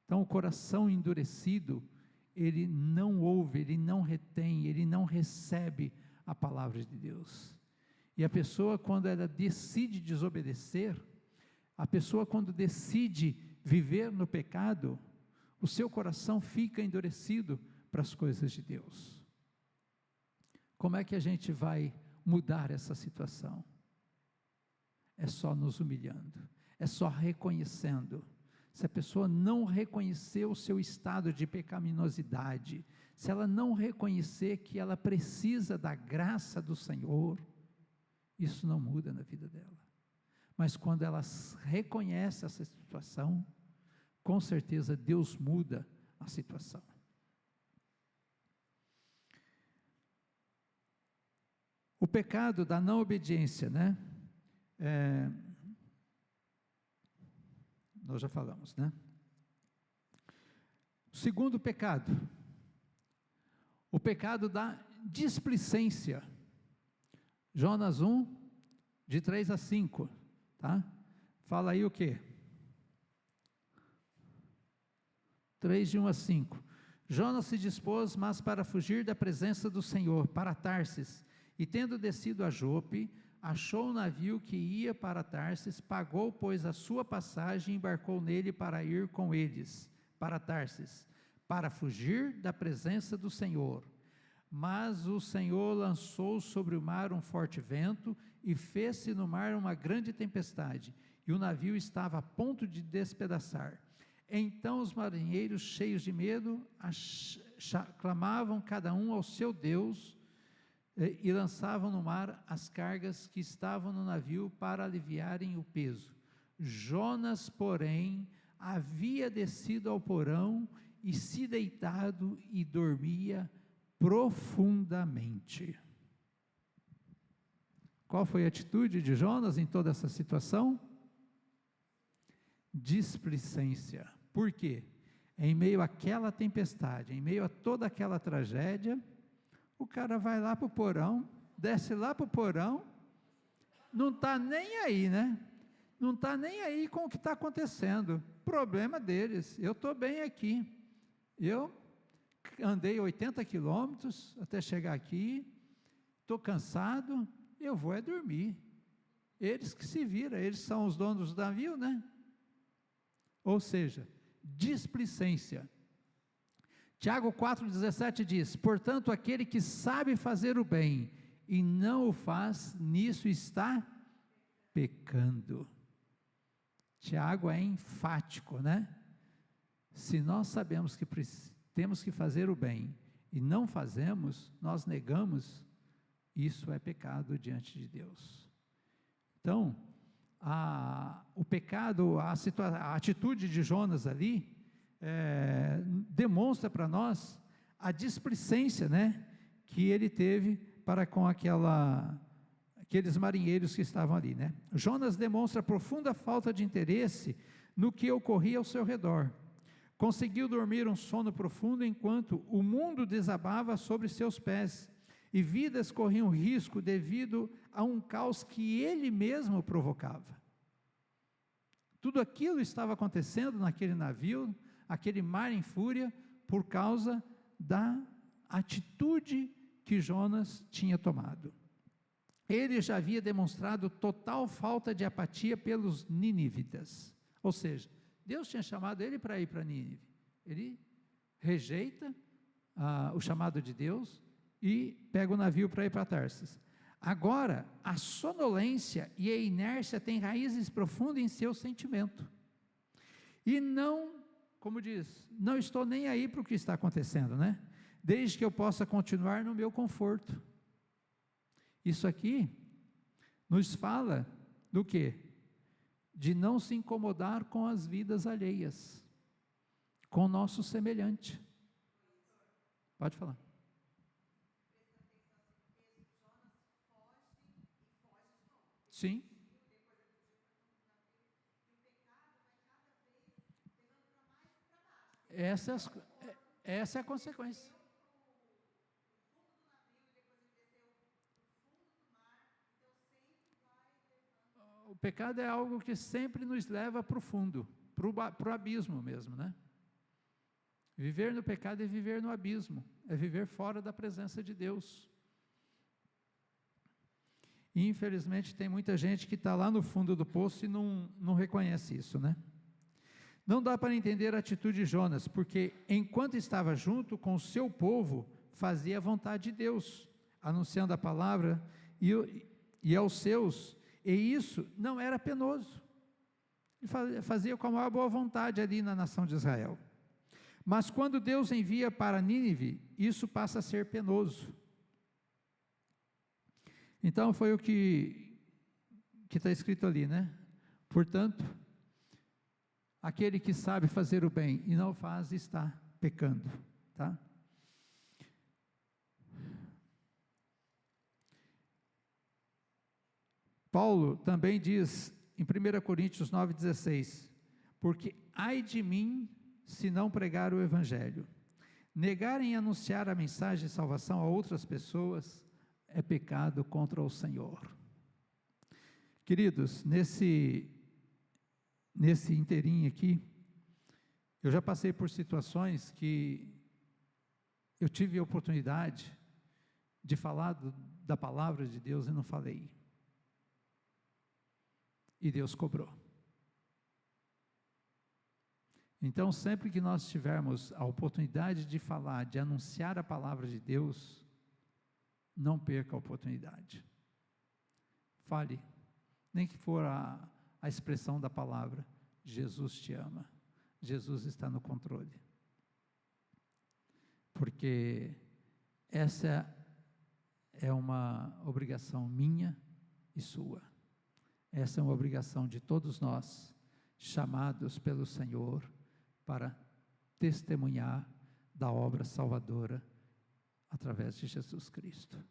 Então o coração endurecido, ele não ouve, ele não retém, ele não recebe a palavra de Deus. E a pessoa, quando ela decide desobedecer, a pessoa quando decide viver no pecado, o seu coração fica endurecido para as coisas de Deus. Como é que a gente vai mudar essa situação? É só nos humilhando, é só reconhecendo. Se a pessoa não reconhecer o seu estado de pecaminosidade, se ela não reconhecer que ela precisa da graça do Senhor, isso não muda na vida dela. Mas quando ela reconhece essa situação, com certeza Deus muda a situação. O pecado da não obediência, né? Nós já falamos, né? O segundo pecado, o pecado da displicência. Jonas 1, de 3 a 5, tá? Fala aí o quê? 3, de 1 a 5. Jonas se dispôs, mas para fugir da presença do Senhor, para Tarsis, e tendo descido a Jope, achou um navio que ia para Tarsis, pagou, pois, a sua passagem e embarcou nele para ir com eles, para Tarsis, para fugir da presença do Senhor. Mas o Senhor lançou sobre o mar um forte vento, e fez-se no mar uma grande tempestade, e o navio estava a ponto de despedaçar. Então os marinheiros, cheios de medo, clamavam cada um ao seu Deus, e lançavam no mar as cargas que estavam no navio para aliviarem o peso. Jonas, porém, havia descido ao porão e se deitado e dormia profundamente. Qual foi a atitude de Jonas em toda essa situação? Displicência. Por quê? Em meio àquela tempestade, em meio a toda aquela tragédia, o cara vai lá para o porão, desce lá para o porão, não está nem aí, né? Não está nem aí com o que está acontecendo. Problema deles, eu estou bem aqui. Eu andei 80 quilômetros até chegar aqui, estou cansado, eu vou é dormir. Eles que se viram, eles são os donos do navio, né? Ou seja, displicência. Tiago 4,17 diz: portanto, aquele que sabe fazer o bem e não o faz, nisso está pecando. Tiago é enfático, né? Se nós sabemos que temos que fazer o bem e não fazemos, nós negamos, isso é pecado diante de Deus. Então, o pecado, a atitude de Jonas ali, demonstra para nós a displicência, né, que ele teve para com aqueles marinheiros que estavam ali, né? Jonas demonstra profunda falta de interesse no que ocorria ao seu redor. Conseguiu dormir um sono profundo enquanto o mundo desabava sobre seus pés e vidas corriam risco devido a um caos que ele mesmo provocava. Tudo aquilo estava acontecendo naquele navio, aquele mar em fúria, por causa da atitude que Jonas tinha tomado. Ele já havia demonstrado total falta de apatia pelos nínivitas, ou seja, Deus tinha chamado ele para ir para Nínive. Ele rejeita o chamado de Deus e pega o navio para ir para Tarsis. Agora, a sonolência e a inércia têm raízes profundas em seu sentimento. E não, como diz, não estou nem aí para o que está acontecendo, né? Desde que eu possa continuar no meu conforto. Isso aqui nos fala do quê? De não se incomodar com as vidas alheias, com o nosso semelhante. Pode falar. Sim. Essa é a consequência. O pecado é algo que sempre nos leva para o fundo, para o abismo mesmo, né? Viver no pecado é viver no abismo, é viver fora da presença de Deus. E infelizmente tem muita gente que está lá no fundo do poço e não reconhece isso, né? Não dá para entender a atitude de Jonas, porque enquanto estava junto com o seu povo, fazia a vontade de Deus, anunciando a palavra e aos seus, e isso não era penoso. Ele fazia com a maior boa vontade ali na nação de Israel. Mas quando Deus envia para Nínive, isso passa a ser penoso. Então foi o que está escrito ali, né? Portanto, aquele que sabe fazer o bem e não faz, está pecando, tá? Paulo também diz em 1 Coríntios 9,16: porque ai de mim se não pregar o Evangelho. Negarem anunciar a mensagem de salvação a outras pessoas é pecado contra o Senhor. Queridos, nesse inteirinho aqui, eu já passei por situações que eu tive a oportunidade de falar da palavra de Deus e não falei. E Deus cobrou. Então, sempre que nós tivermos a oportunidade de falar, de anunciar a palavra de Deus, não perca a oportunidade. Fale, nem que for a expressão da palavra: Jesus te ama, Jesus está no controle. Porque essa é uma obrigação minha e sua. Essa é uma obrigação de todos nós, chamados pelo Senhor para testemunhar da obra salvadora através de Jesus Cristo.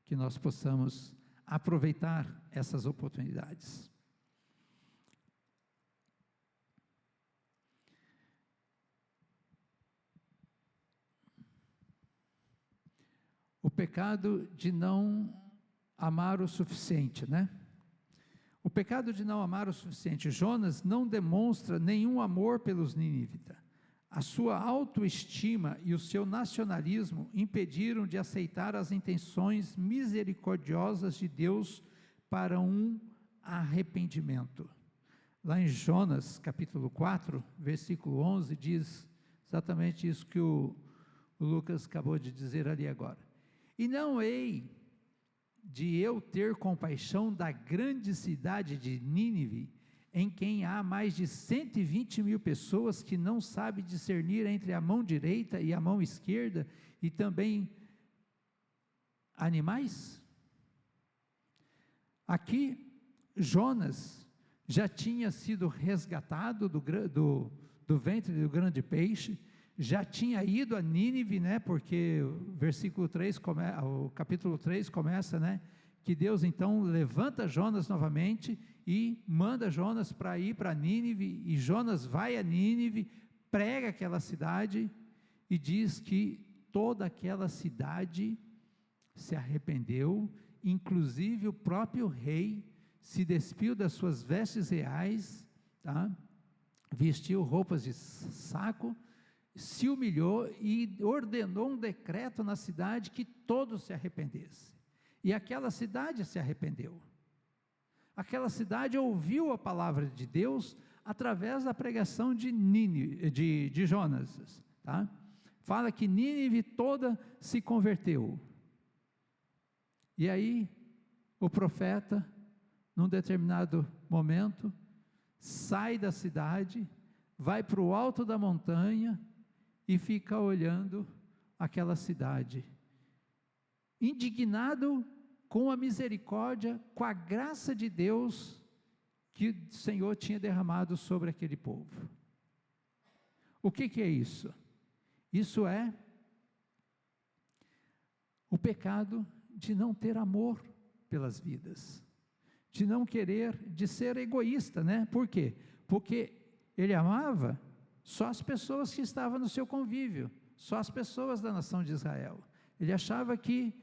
Que nós possamos aproveitar essas oportunidades. O pecado de não amar o suficiente, né? O pecado de não amar o suficiente. Jonas não demonstra nenhum amor pelos ninivitas. A sua autoestima e o seu nacionalismo impediram de aceitar as intenções misericordiosas de Deus para um arrependimento. Lá em Jonas, capítulo 4, versículo 11, diz exatamente isso que o Lucas acabou de dizer ali agora. E não hei de eu ter compaixão da grande cidade de Nínive, em quem há mais de 120 mil pessoas que não sabem discernir entre a mão direita e a mão esquerda, e também animais? Aqui, Jonas já tinha sido resgatado do ventre do grande peixe, já tinha ido a Nínive, né, porque o capítulo 3 começa, né, que Deus então levanta Jonas novamente e manda Jonas para ir para Nínive, e Jonas vai a Nínive, prega aquela cidade, e diz que toda aquela cidade se arrependeu, inclusive o próprio rei se despiu das suas vestes reais, tá? Vestiu roupas de saco, se humilhou e ordenou um decreto na cidade que todos se arrependessem. E aquela cidade se arrependeu. Aquela cidade ouviu a palavra de Deus através da pregação de Jonas. Tá? Fala que Nínive toda se converteu. E aí, o profeta, num determinado momento, sai da cidade, vai para o alto da montanha, e fica olhando aquela cidade, indignado com a misericórdia, com a graça de Deus, que o Senhor tinha derramado sobre aquele povo. O que é isso? Isso é o pecado de não ter amor pelas vidas, de não querer, de ser egoísta, né? Por quê? Porque ele amava só as pessoas que estavam no seu convívio, só as pessoas da nação de Israel. Ele achava que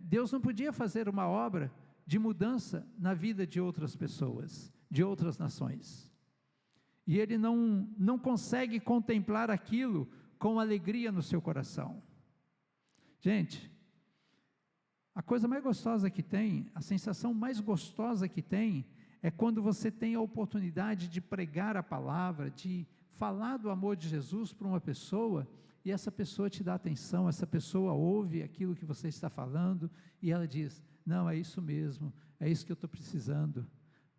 Deus não podia fazer uma obra de mudança na vida de outras pessoas, de outras nações. E ele não consegue contemplar aquilo com alegria no seu coração. Gente, a coisa mais gostosa que tem, a sensação mais gostosa que tem, é quando você tem a oportunidade de pregar a palavra, de falar do amor de Jesus para uma pessoa, e essa pessoa te dá atenção, essa pessoa ouve aquilo que você está falando, e ela diz: não, é isso mesmo, é isso que eu estou precisando.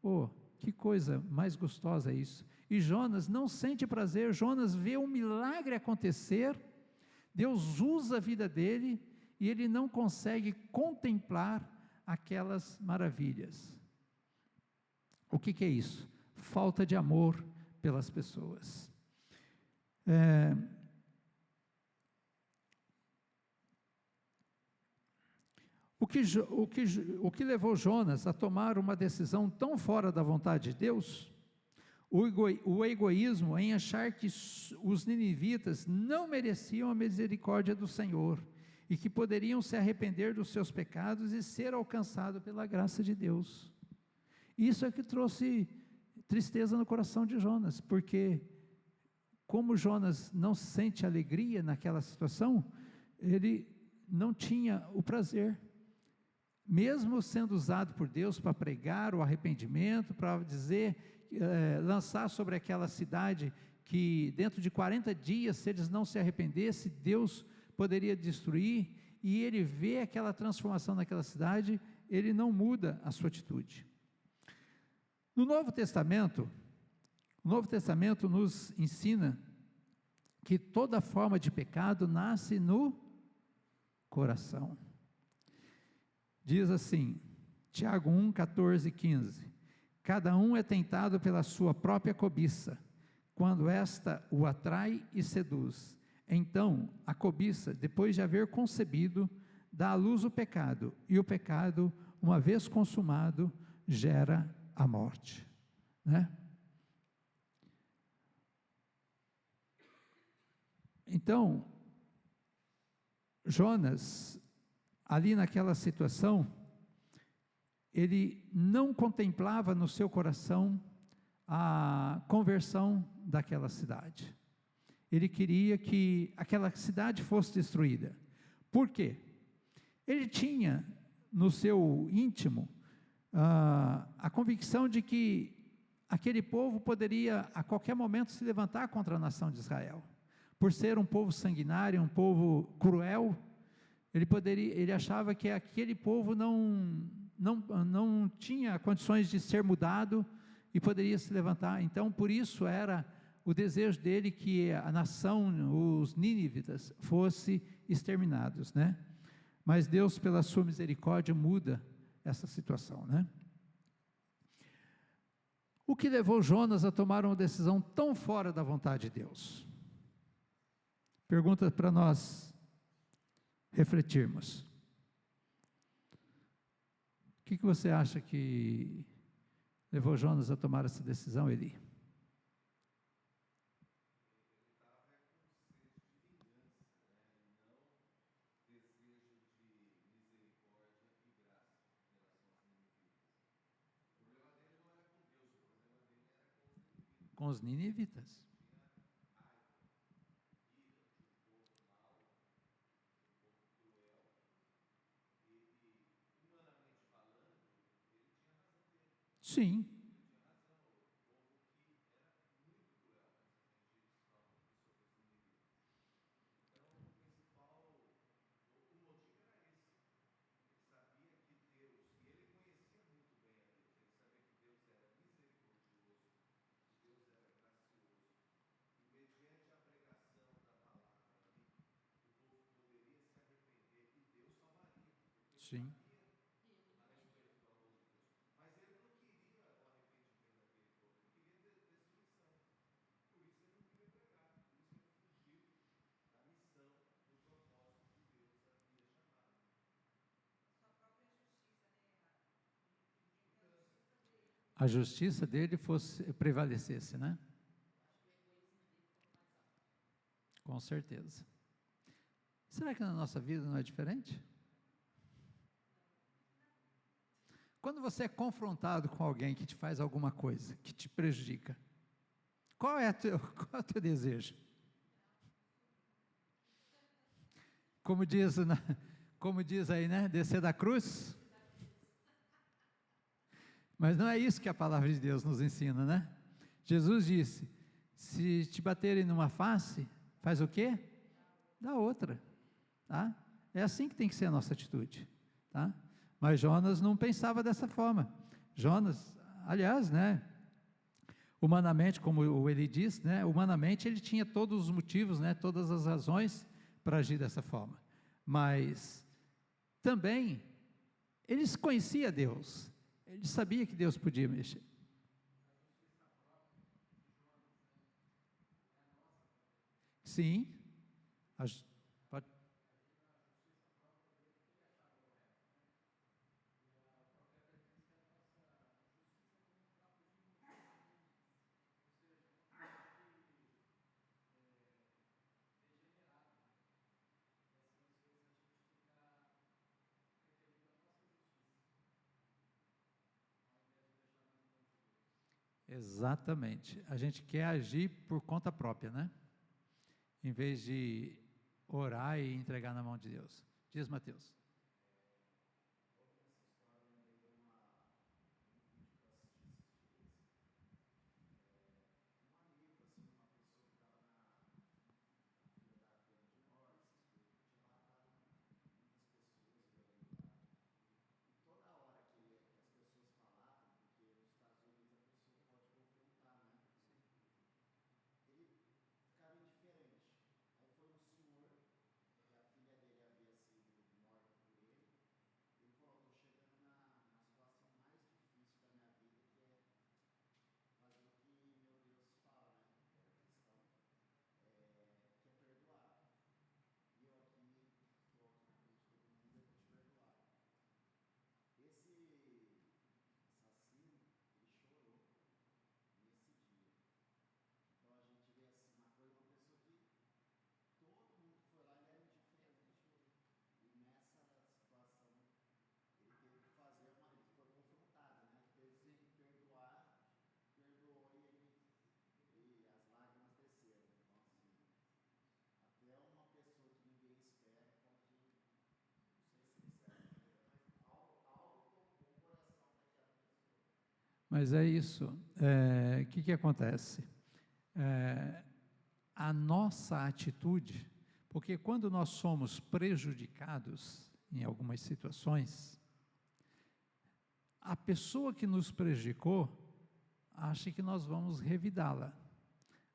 Oh, que coisa mais gostosa é isso. E Jonas não sente prazer, Jonas vê um milagre acontecer, Deus usa a vida dele, e ele não consegue contemplar aquelas maravilhas. O que é isso? Falta de amor pelas pessoas. O que levou Jonas a tomar uma decisão tão fora da vontade de Deus? O egoísmo em achar que os ninivitas não mereciam a misericórdia do Senhor e que poderiam se arrepender dos seus pecados e ser alcançados pela graça de Deus. Isso é que trouxe tristeza no coração de Jonas, porque como Jonas não sente alegria naquela situação, ele não tinha o prazer, mesmo sendo usado por Deus para pregar o arrependimento, para dizer, lançar sobre aquela cidade que dentro de 40 dias, se eles não se arrependessem, Deus poderia destruir, e ele vê aquela transformação naquela cidade, ele não muda a sua atitude. No Novo Testamento, o Novo Testamento nos ensina que toda forma de pecado nasce no coração. Diz assim, Tiago 1, 14 e 15, cada um é tentado pela sua própria cobiça, quando esta o atrai e seduz. Então, a cobiça, depois de haver concebido, dá à luz o pecado, e o pecado, uma vez consumado, gera a morte, né? Então, Jonas, ali naquela situação, ele não contemplava no seu coração a conversão daquela cidade. Ele queria que aquela cidade fosse destruída. Por quê? Ele tinha no seu íntimo a convicção de que aquele povo poderia a qualquer momento se levantar contra a nação de Israel. Por ser um povo sanguinário, um povo cruel, ele achava que aquele povo não tinha condições de ser mudado e poderia se levantar. Então, por isso era o desejo dele que a nação, os nínivitas, fossem exterminados, né? Mas Deus, pela sua misericórdia, muda essa situação, né? O que levou Jonas a tomar uma decisão tão fora da vontade de Deus? Pergunta para nós refletirmos. O que você acha que levou Jonas a tomar essa decisão, Eli? Com os ninivitas. Sim. Sim. A justiça dele prevalecesse, né? Com certeza. Será que na nossa vida não é diferente? Quando você é confrontado com alguém que te faz alguma coisa, que te prejudica, qual é o teu desejo? Como diz aí, né? Descer da cruz? Mas não é isso que a palavra de Deus nos ensina, né? Jesus disse, se te baterem numa face, faz o quê? Dá outra, tá? É assim que tem que ser a nossa atitude, tá? Mas Jonas não pensava dessa forma. Jonas, aliás, né? Humanamente, como ele disse, né? Humanamente ele tinha todos os motivos, né? Todas as razões para agir dessa forma. Mas também ele conhecia Deus. Ele sabia que Deus podia mexer. Sim. Pode. Exatamente. A gente quer agir por conta própria, né? Em vez de orar e entregar na mão de Deus. Diz, Mateus. Mas é isso. O que acontece? A nossa atitude, porque quando nós somos prejudicados em algumas situações, a pessoa que nos prejudicou acha que nós vamos revidá-la,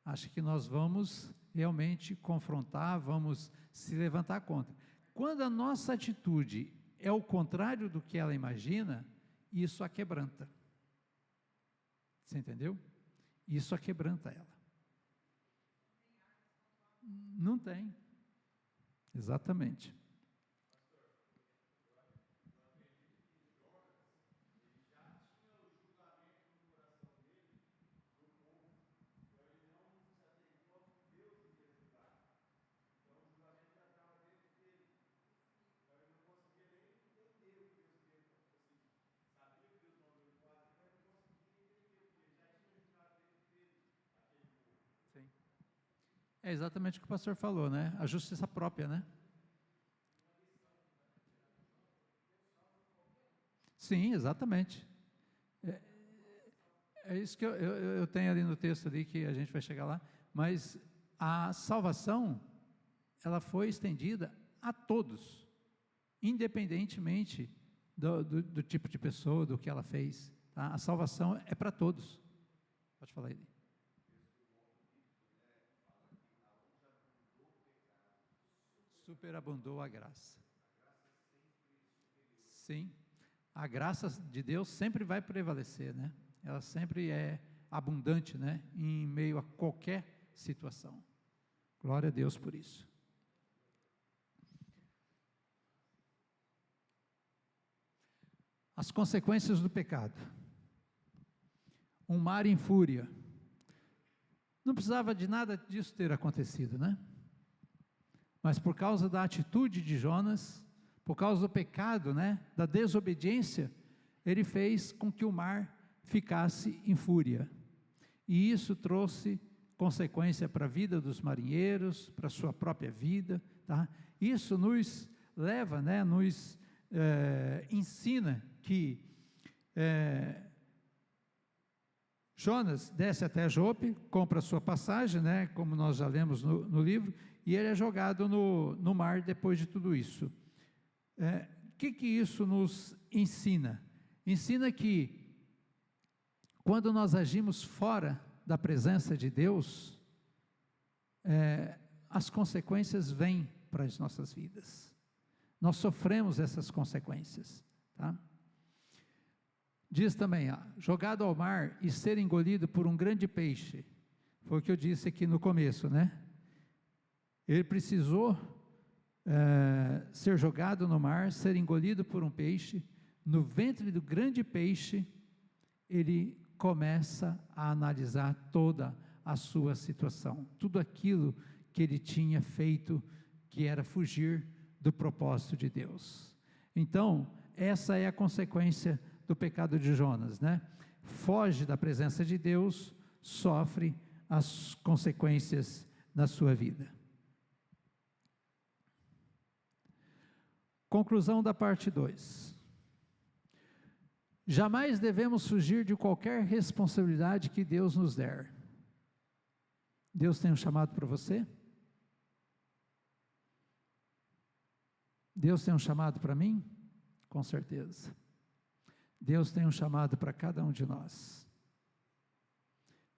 acha que nós vamos realmente confrontar, vamos se levantar contra. Quando a nossa atitude é o contrário do que ela imagina, isso a quebranta. Você entendeu? Isso a quebranta ela. Não tem. Exatamente. Sim. É exatamente o que o pastor falou, né? A justiça própria, né? Sim, exatamente. É isso que eu tenho ali no texto ali, que a gente vai chegar lá, mas a salvação, ela foi estendida a todos, independentemente do tipo de pessoa, do que ela fez, tá? A salvação é para todos. Pode falar aí. Superabundou a graça. Sim, a graça de Deus sempre vai prevalecer, né? Ela sempre é abundante, né? Em meio a qualquer situação. Glória a Deus por isso. As consequências do pecado. Um mar em fúria. Não precisava de nada disso ter acontecido, né? Mas por causa da atitude de Jonas, por causa do pecado, né, da desobediência, ele fez com que o mar ficasse em fúria. E isso trouxe consequência para a vida dos marinheiros, para a sua própria vida, tá? Isso nos leva, né, nos ensina que Jonas desce até Jope, compra a sua passagem, né, como nós já lemos no livro, e ele é jogado no mar depois de tudo isso. O que isso nos ensina? Ensina que quando nós agimos fora da presença de Deus, as consequências vêm para as nossas vidas. Nós sofremos essas consequências, tá? Diz também, jogado ao mar e ser engolido por um grande peixe. Foi o que eu disse aqui no começo, né? Ele precisou ser jogado no mar, ser engolido por um peixe. No ventre do grande peixe, ele começa a analisar toda a sua situação, tudo aquilo que ele tinha feito, que era fugir do propósito de Deus. Então, essa é a consequência do pecado de Jonas, né? Foge da presença de Deus, sofre as consequências na sua vida. Conclusão da parte 2. Jamais devemos fugir de qualquer responsabilidade que Deus nos der. Deus tem um chamado para você? Deus tem um chamado para mim? Com certeza. Deus tem um chamado para cada um de nós.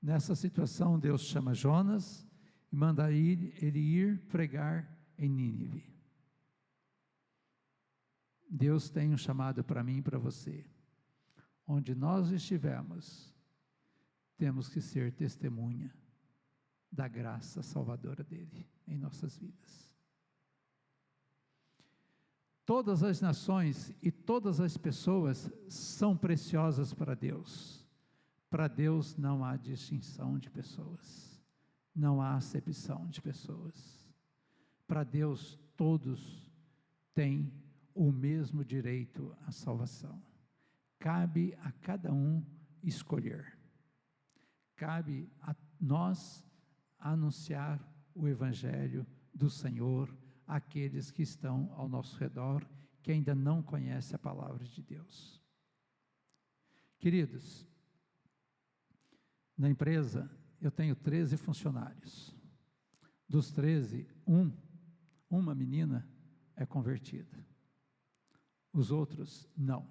Nessa situação, Deus chama Jonas e manda ele ir pregar em Nínive. Deus tem um chamado para mim e para você. Onde nós estivermos, temos que ser testemunha da graça salvadora dele em nossas vidas. Todas as nações e todas as pessoas são preciosas para Deus. Para Deus não há distinção de pessoas, não há acepção de pessoas. Para Deus todos têm o mesmo direito à salvação. Cabe a cada um escolher. Cabe a nós anunciar o Evangelho do Senhor àqueles que estão ao nosso redor, que ainda não conhecem a palavra de Deus. Queridos, na empresa eu tenho 13 funcionários. Dos 13, uma menina é convertida. Os outros, não.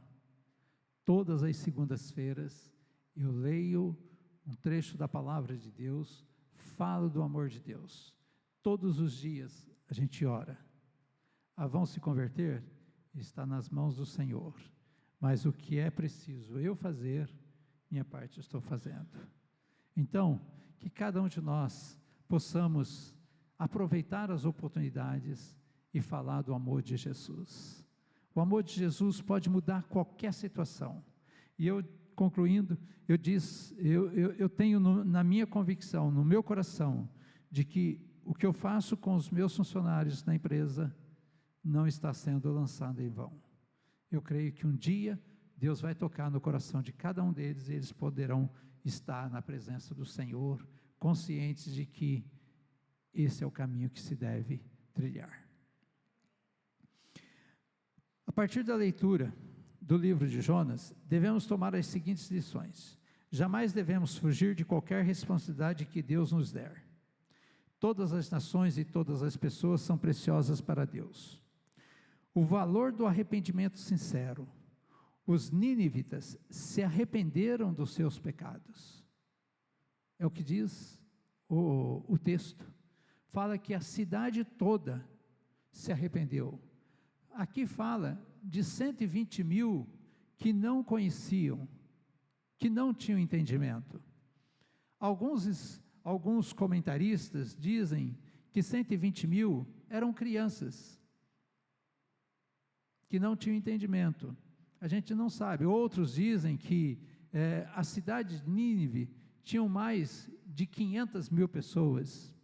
Todas as segundas-feiras eu leio um trecho da palavra de Deus, falo do amor de Deus. Todos os dias a gente ora. Vão se converter? Está nas mãos do Senhor. Mas o que é preciso eu fazer, minha parte eu estou fazendo. Então, que cada um de nós possamos aproveitar as oportunidades e falar do amor de Jesus. O amor de Jesus pode mudar qualquer situação. E eu, concluindo, eu tenho na minha convicção, no meu coração, de que o que eu faço com os meus funcionários na empresa não está sendo lançado em vão. Eu creio que um dia Deus vai tocar no coração de cada um deles e eles poderão estar na presença do Senhor, conscientes de que esse é o caminho que se deve trilhar. A partir da leitura do livro de Jonas, devemos tomar as seguintes lições. Jamais devemos fugir de qualquer responsabilidade que Deus nos der. Todas as nações e todas as pessoas são preciosas para Deus. O valor do arrependimento sincero. Os nínivitas se arrependeram dos seus pecados. É o que diz o texto. Fala que a cidade toda se arrependeu. Aqui fala de 120 mil que não conheciam, que não tinham entendimento. Alguns comentaristas dizem que 120 mil eram crianças, que não tinham entendimento. A gente não sabe. Outros dizem que a cidade de Nínive tinha mais de 500 mil pessoas.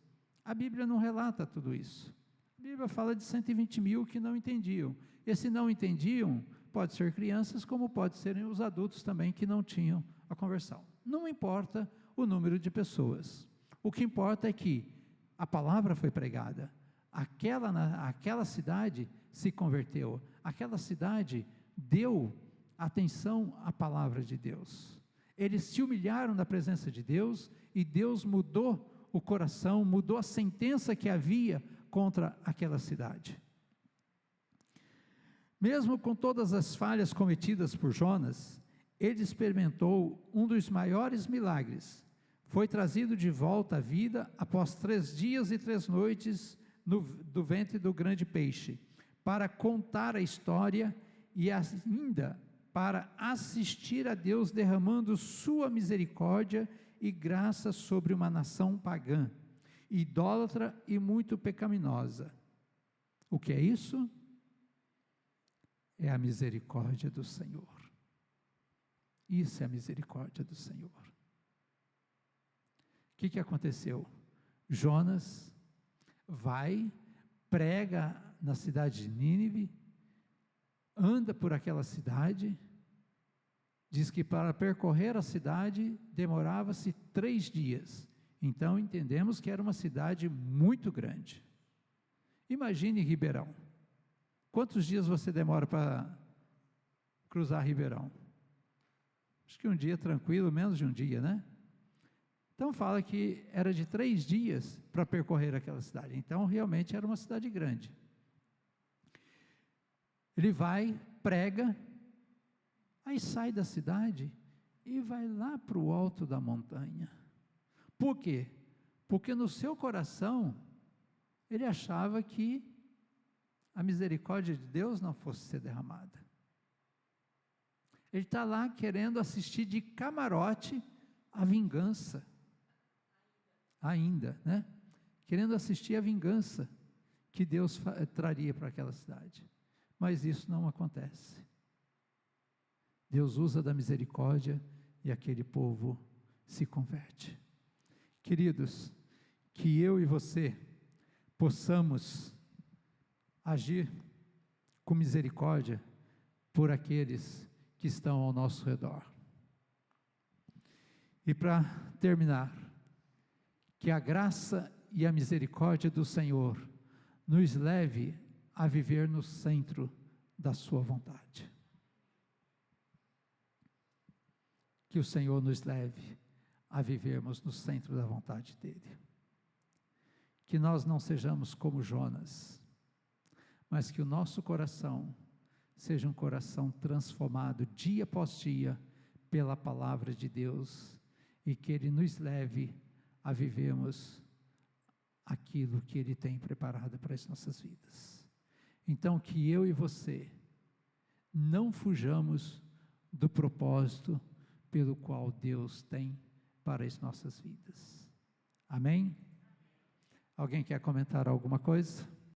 A Bíblia não relata tudo isso. A Bíblia fala de 120 mil que não entendiam. Esse não entendiam pode ser crianças, como pode serem os adultos também que não tinham a conversão. Não importa o número de pessoas. O que importa é que a palavra foi pregada. Aquela cidade se converteu. Aquela cidade deu atenção à palavra de Deus. Eles se humilharam na presença de Deus e Deus mudou o coração, mudou a sentença que havia contra aquela cidade. Mesmo com todas as falhas cometidas por Jonas, ele experimentou um dos maiores milagres. Foi trazido de volta à vida após 3 dias e 3 noites do ventre do grande peixe, para contar a história e ainda para assistir a Deus derramando sua misericórdia e graça sobre uma nação pagã, idólatra e muito pecaminosa. O que é isso? É a misericórdia do Senhor. Isso é a misericórdia do Senhor. O que aconteceu? Jonas vai, prega na cidade de Nínive, anda por aquela cidade, diz que para percorrer a cidade demorava-se 3 dias. Então entendemos que era uma cidade muito grande. Imagine Ribeirão. Quantos dias você demora para cruzar Ribeirão? Acho que um dia tranquilo, menos de um dia, né? Então fala que era de 3 dias para percorrer aquela cidade. Então realmente era uma cidade grande. Ele vai, prega, aí sai da cidade e vai lá para o alto da montanha. Por quê? Porque no seu coração ele achava que a misericórdia de Deus não fosse ser derramada. Ele está lá querendo assistir de camarote a vingança. Ainda, né? Querendo assistir a vingança que Deus traria para aquela cidade. Mas isso não acontece. Deus usa da misericórdia e aquele povo se converte. Queridos, que eu e você possamos agir com misericórdia por aqueles que estão ao nosso redor. E para terminar, que a graça e a misericórdia do Senhor nos leve a viver no centro da sua vontade. Que o Senhor nos leve a vivermos no centro da vontade dEle. Que nós não sejamos como Jonas, mas que o nosso coração seja um coração transformado dia após dia pela palavra de Deus, e que Ele nos leve a vivermos aquilo que Ele tem preparado para as nossas vidas. Então que eu e você não fujamos do propósito pelo qual Deus tem para as nossas vidas. Amém? Alguém quer comentar alguma coisa?